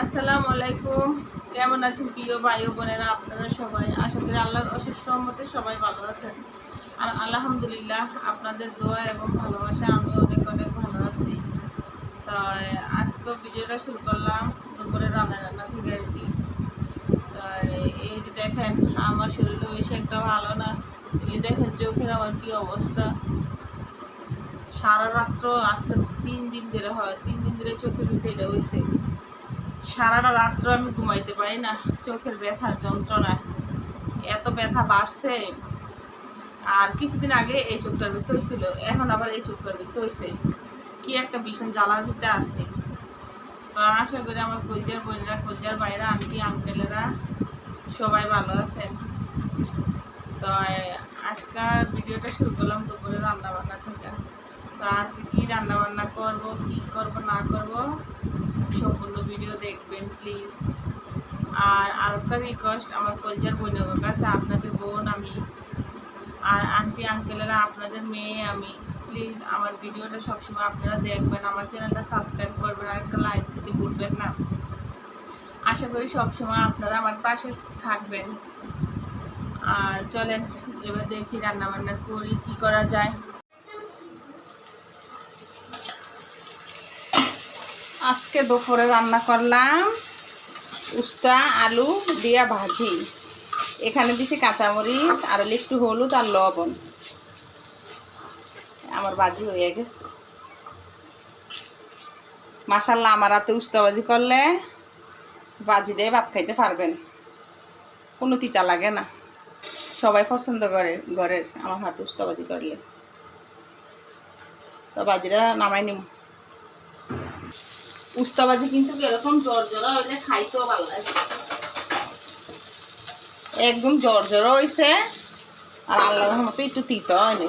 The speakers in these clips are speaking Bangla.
আসসালামু আলাইকুম। কেমন আছেন প্রিয় ভাই ও বোনেরা? আপনারা সবাই আশা করি আল্লাহর অশেষ রহমতে সবাই ভালো আছেন। আর আলহামদুলিল্লাহ আপনাদের দোয়া এবং ভালোবাসা আমি অনেক অনেক ভালো আছি। তাই আজকেও ভিডিওটা শুরু করলাম দুপুরে রান্না থেকে আর কি। তাই এই যে দেখেন আমার শরীরও বেশি একটা ভালো না। এই দেখেন চোখের আমার কি অবস্থা। সারা রাত্র আজকে 3 দিন ধরে হয়, 3 দিন ধরে চোখের ফেলে হয়েছে। সারাটা রাত্র আমি ঘুমাইতে পারি না চোখের ব্যথার যন্ত্রণায়। এত ব্যথা বাড়ছে। আর কিছুদিন আগে এই চোখটার ভিতরে হয়েছিল, এখন আবার এই চোখটার ভিতরে হয়েছে। কি একটা ভীষণ জ্বালার ভিতরে আছে। তো আশা করি আমার কলজার বোনেরা, কলজার ভাইরা, আন্টি আঙ্কেলেরা সবাই ভালো আছেন। তো আজকাল ভিডিওটা শুরু করলাম দুপুরে রান্নাবান্না থেকে। তো আজকে কী রান্নাবান্না করব, কি করব না করব সম্পূর্ণ ভিডিও দেখবেন প্লিজ। আর আরেকটা রিকোয়েস্ট আমার কলজার বোনের কাছে, আপনাদের বোন আমি, আর আন্টি আঙ্কেলেরা আপনাদের মেয়ে আমি, প্লিজ আমার ভিডিওটা সবসময় আপনারা দেখবেন, আমার চ্যানেলটা সাবস্ক্রাইব করবেন, আর একটা লাইক দিতে ভুলবেন না। আশা করি সবসময় আপনারা আমার পাশে থাকবেন। আর চলেন এবার দেখি রান্নাবান্না করি, কি করা যায়। আজকে দুপুরে রান্না করলাম উস্তা আলু দিয়া ভাজি। এখানে দিছি কাঁচামরিচ আর একটু হলুদ আর লবণ। আমার ভাজি হয়ে গেছে। মাশাআল্লাহ, আমার হাতে উস্তা ভাজি করলে ভাজি দিয়ে ভাত খাইতে পারবেন, কোনো তিতা লাগে না। সবাই পছন্দ করে ঘরের আমার হাতে উস্তা ভাজি করলে। তো ভাজিটা নামাই নিব। উস্তা ভাজি কিন্তু এরকম জর্জরা হইলে খাইতেও ভালো লাগে। একদম জর্জরা হয়েছে আর আল্লাহর মতো একটু তিতা হয়নি।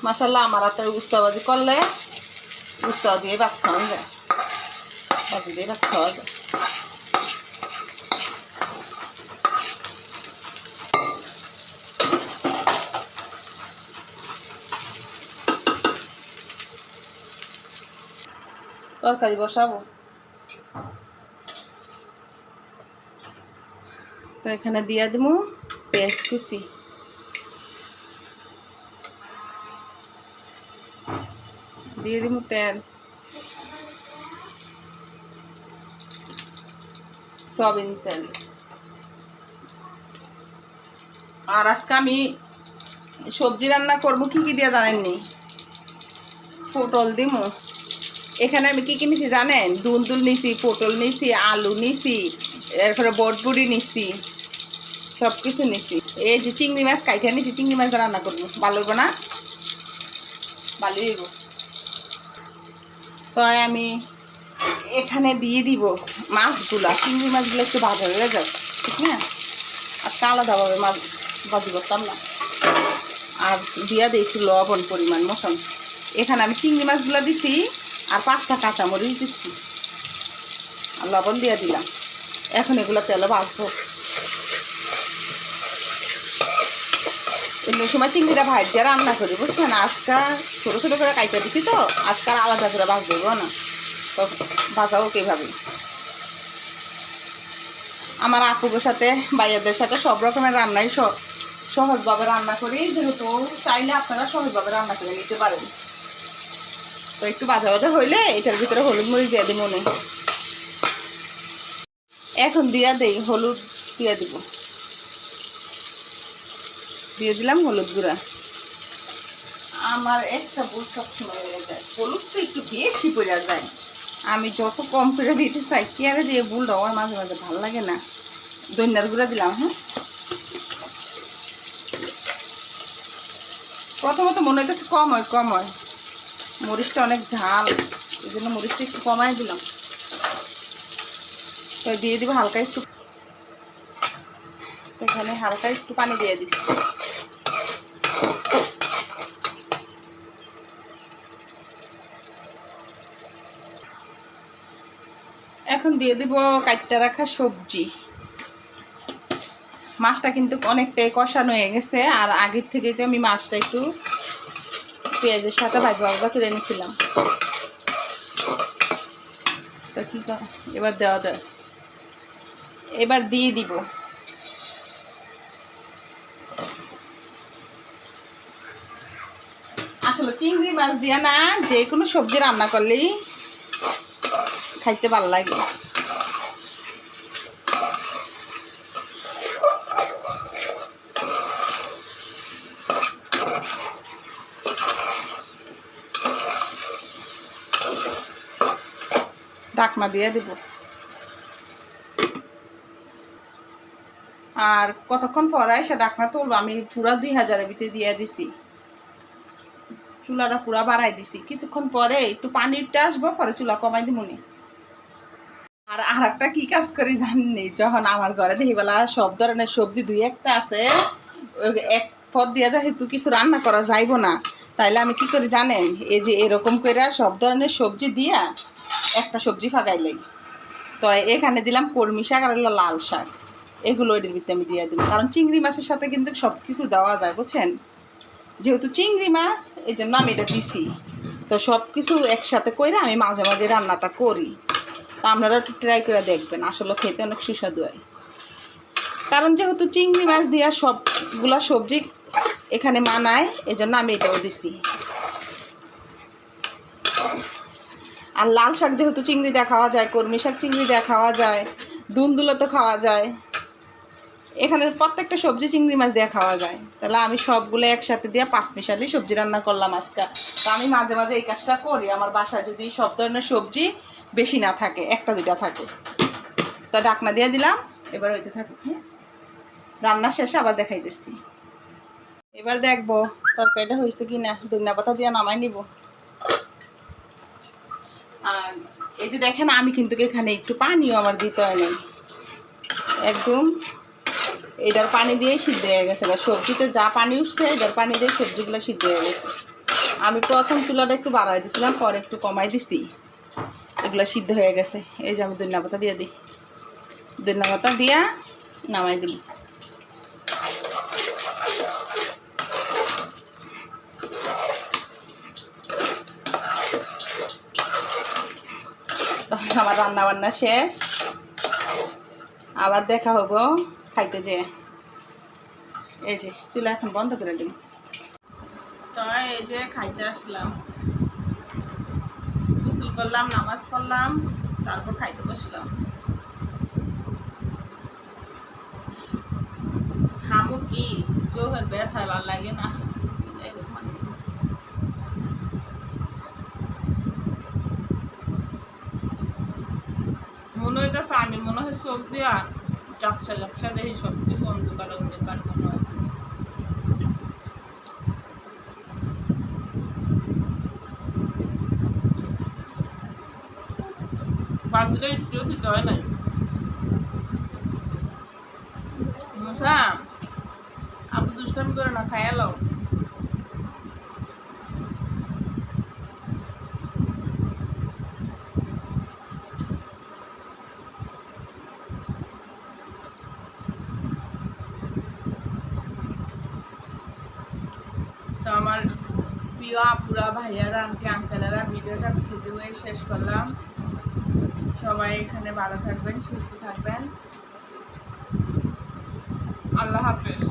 মাশাআল্লাহ, আমার হাতে উস্তা ভাজি করলে উস্তা দিয়ে ভাত খাওয়া যায়, ভাজি দিয়ে ভাত খাওয়া যায়। তরকারি বসাবো, তো এখানে দিয়ে দেবো পেঁয়াজ কুচি, দিয়ে দেবো তেল, সয়াবিন তেল। আর আজকে আমি সবজি রান্না করবো কি কি দিয়ে জানেননি? পটল দিমু। এখানে আমি কি কি নিছি জানেন? দুল নিছি, পটল নিছি, আলু নিছি, এরপরে বটবুড়ি নিছি, সব কিছু নিছি। এই যে চিংড়ি মাছ কাইটা নিছি, চিংড়ি মাছ রান্না করবো। ভালো হইব না? ভালো হইব। তো আমি এখানে দিয়ে দিব মাছগুলা, চিংড়ি মাছগুলো একটু ভাজা হয়ে যাবে, ঠিক না? আজকে আলাদাভাবে মাছ ভাজি করতাম না। আর দিয়া দিই একটু লবণ পরিমাণ মতন। এখানে আমি চিংড়ি মাছগুলো দিছি আর 5টা কাঁচামরিচ দিচ্ছি আর লবণ দিয়ে দিলাম। এখন এগুলো তেলে ভাজবো। অন্য সময় চিংড়িটা ভাজা রান্না করি, বুঝছেন? আজকে ছোটো ছোটো করে কাইটা দিছি, তো আজকে আলাদা করে ভাজবো না, তো ভাজাও কীভাবে। আমার আপুদের সাথে, ভাইয়াদের সাথে সব রকমের রান্নাই সহজভাবে রান্না করি, যেহেতু চাইলে আপনারা সহজভাবে রান্না করে নিতে পারেন। তো একটু ভাজা ভাজা হইলে এটার ভিতরে হলুদ মরিচ দিয়ে দিই মনে। এখন দিয়া দেই, হলুদ দিয়ে দিব, দিয়ে দিলাম হলুদ গুঁড়া। আমার একটা ভুল সবসময় হয়ে যায়, হলুদ তো একটু বেশি পড়ে যায়। আমি যত কম করে দিতে চাই, কেয়ারে দিয়ে ভুলটা আমার মাঝে মাঝে ভালো লাগে না। ধনিয়ার গুঁড়া দিলাম। হ্যাঁ, প্রথমত মনে হইতেছে কম হয়, মরিচটা অনেক ঝাল, এই জন্য মরিচটা একটু কমাই দিলাম। তো দিয়ে দিব হালকা একটু, এখানে হালকা একটু পানি দিয়ে দিচ্ছি। এখন দিয়ে দিব কাটতে রাখা সবজি। মাছটা কিন্তু অনেকটাই কষানো হয়ে গেছে, আর আগের থেকে তো আমি মাছটা একটু পেঁয়াজের সাথে ভাজা ভাজা করে নিয়েছিলাম। তা কি এবার দেওয়া যায়, এবার দিয়ে দিব। আসলে চিংড়ি মাছ দিয়ে না যে কোনো সবজি রান্না করলেই খাইতে ভালো লাগে। ঢাকনা দিয়ে দিব। আর কতক্ষণ পরে সে ঢাকনা তুলবো, আমি পুরা 2000-এর ভিতরে দিয়ে দিছি, চুলাটা পুরা বাড়াই দিছি। কিছুক্ষণ পরে একটু পানিরটা আসবো, পরে চুলা কমাই দিব নি। আর একটা কি কাজ করি জানি, যখন আমার ঘরে দেখি বেলা সব ধরনের সবজি দুই একটা আছে, এক পদ দিয়ে যেহেতু কিছু রান্না করা যাইব না, তাইলে আমি কি করি জানেন, এই যে এরকম করে সব ধরনের সবজি দিয়া একটা সবজি ফাঁকাই লাগি। তো এখানে দিলাম কলমি শাক আর হলো লাল শাক, এগুলো এটির ভিতরে আমি দিয়ে দিব। কারণ চিংড়ি মাছের সাথে কিন্তু সব কিছু দেওয়া যায়, বুঝছেন, যেহেতু চিংড়ি মাছ এই জন্য আমি এটা দিছি। তো সব কিছু একসাথে করে আমি মাঝে মাঝে রান্নাটা করি। তো আপনারা একটু ট্রাই করে দেখবেন, আসলে খেতে অনেক সুস্বাদু হয়। কারণ যেহেতু চিংড়ি মাছ দিয়া সবগুলা সবজি এখানে মানায়, এই জন্য আমি এটাও দিছি। আর লাল শাক যেহেতু চিংড়ি দিয়ে খাওয়া যায়, কলমি শাক চিংড়ি দিয়ে খাওয়া যায়, দুন্দুলো তো খাওয়া যায়, এখানে প্রত্যেকটা সবজি চিংড়ি মাছ দিয়ে খাওয়া যায়। তাহলে আমি সবগুলো একসাথে দিয়ে 5 মিশালি সবজি রান্না করলাম আজকে। তো আমি মাঝে মাঝে এই কাজটা করি, আমার বাসায় যদি সব ধরনের সবজি বেশি না থাকে, একটা দুইটা থাকে। তা ঢাকনা দিয়ে দিলাম, এবার হইতে থাকুক। হ্যাঁ, রান্না শেষে আবার দেখাইতেছি। এবার দেখবো তরকারিটা হয়েছে কি না, ধনিয়া পাতা দিয়ে নামাই নিব। আর এই যে দেখেন, আমি কিন্তু এখানে একটু পানিও আমার দিতে হয় নাই, একদম এটার পানি দিয়ে সিদ্ধ হয়ে গেছে। সবজিতে যা পানি উঠছে এটার পানি দিয়ে সবজিগুলো সিদ্ধ হয়ে গেছে। আমি প্রথম চুলাটা একটু বাড়াই দিয়েছিলাম, পরে একটু কমাই দিছি, এগুলো সিদ্ধ হয়ে গেছে। এই যে আমি ধনিয়া পাতা দিয়ে দিই, ধনিয়া পাতা দিয়া নামাই দিই। তখন আমার রান্না বান্না শেষ, আবার দেখা হবো খাইতে যেয়ে। এই যে চুলা এখন বন্ধ করে দিই। তো এই যে খাইতে আসলাম, গোসল করলাম, নামাজ পড়লাম, তারপর খাইতে বসলাম। খামো কি, চোখের ব্যথায় ভালো লাগে না। মনে হইতেছে আমি মনে হয় চোখ দিয়া ঝাপসা ঝাপসা দেখি, সব কিছু অন্ধকার অন্ধকার মনে হয়। বাজলে একটু খেতে হয় নাই। মুসা আপু দুষ্টামি করে না, খাইয়া লাও। তো আমার প্রিয় আপুরা, ভাইয়ারা, আঙ্কেলেরা, ভিডিওটা ভিডিও শেষ করলাম। সবাই এখানে ভালো থাকবেন, সুস্থ থাকবেন। আল্লাহ হাফেজ।